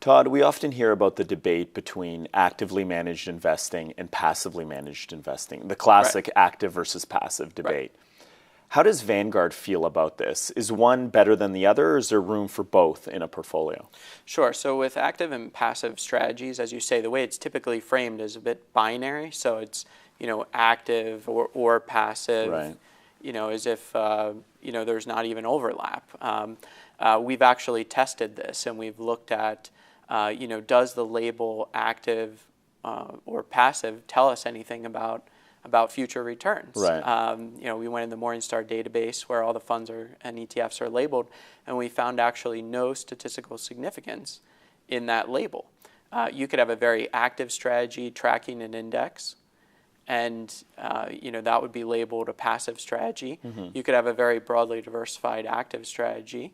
Todd, we often hear about the debate between actively managed investing and passively managed investing, the classic active versus passive debate. How does Vanguard feel about this? Is one better than the other, or is there room for both in a portfolio? Sure. So with active and passive strategies, as you say, the way it's typically framed is a bit binary. So it's, active or passive, as if, there's not even overlap. We've actually tested this, and we've looked at, does the label active or passive tell us anything about future returns? We went in the Morningstar database where all the funds and ETFs are labeled, and we found actually no statistical significance in that label. You could have a very active strategy tracking an index, and that would be labeled a passive strategy. You could have a very broadly diversified active strategy,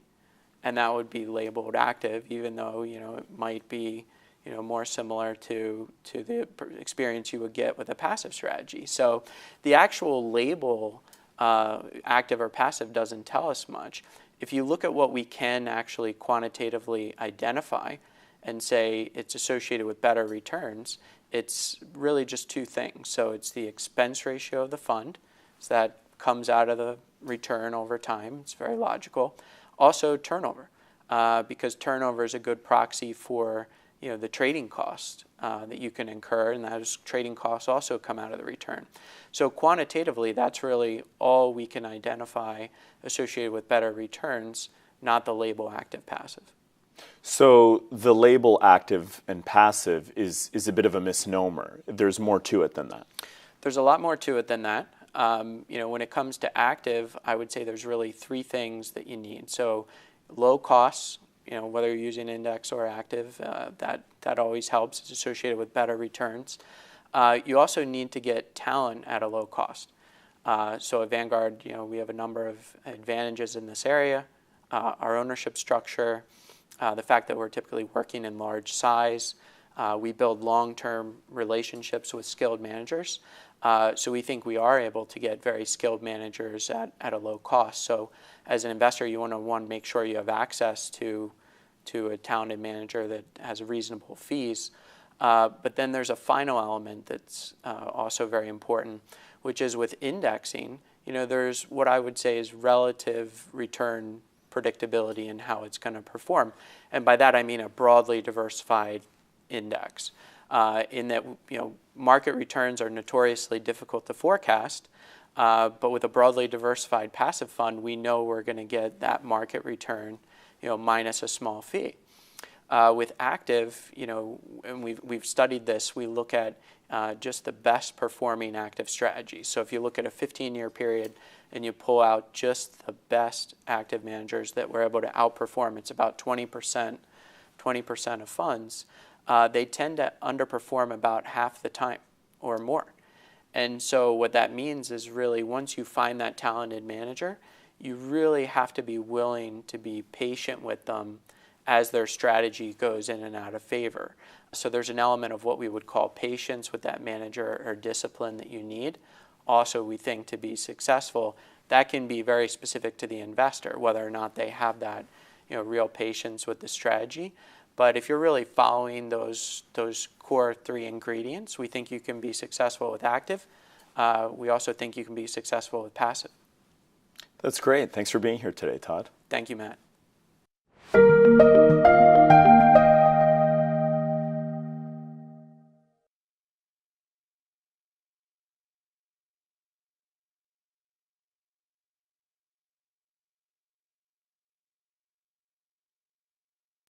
and that would be labeled active, even though it might be more similar to the experience you would get with a passive strategy. So the actual label, active or passive, doesn't tell us much. If you look at what we can actually quantitatively identify and say it's associated with better returns, it's really just two things. So it's the expense ratio of the fund, so that comes out of the return over time. It's very logical. Also turnover, because turnover is a good proxy for the trading cost that you can incur, and those trading costs also come out of the return. So quantitatively, that's really all we can identify associated with better returns, not the label active-passive. So the label active and passive is a bit of a misnomer. There's more to it than that. There's a lot more to it than that. When it comes to active, I would say there's really three things that you need. So low costs, whether you're using index or active, that always helps. It's associated with better returns. You also need to get talent at a low cost. So at Vanguard, we have a number of advantages in this area. Our ownership structure, the fact that we're typically working in large size. We build long-term relationships with skilled managers. So we think we are able to get very skilled managers at a low cost. So as an investor, you want to make sure you have access to a talented manager that has reasonable fees. But then there's a final element that's also very important, which is with indexing. There's what I would say is relative return predictability in how it's going to perform. And by that I mean a broadly diversified index. In that market returns are notoriously difficult to forecast, but with a broadly diversified passive fund, we know we're going to get that market return, minus a small fee. With active, and we've studied this, we look at just the best performing active strategies. So if you look at a 15-year period and you pull out just the best active managers that were able to outperform, it's about 20% of funds. They tend to underperform about half the time or more. And so what that means is really once you find that talented manager, you really have to be willing to be patient with them as their strategy goes in and out of favor. So there's an element of what we would call patience with that manager or discipline that you need. Also, we think to be successful, that can be very specific to the investor, whether or not they have that real patience with the strategy. But if you're really following those core three ingredients, we think you can be successful with active. We also think you can be successful with passive. That's great. Thanks for being here today, Todd. Thank you, Matt.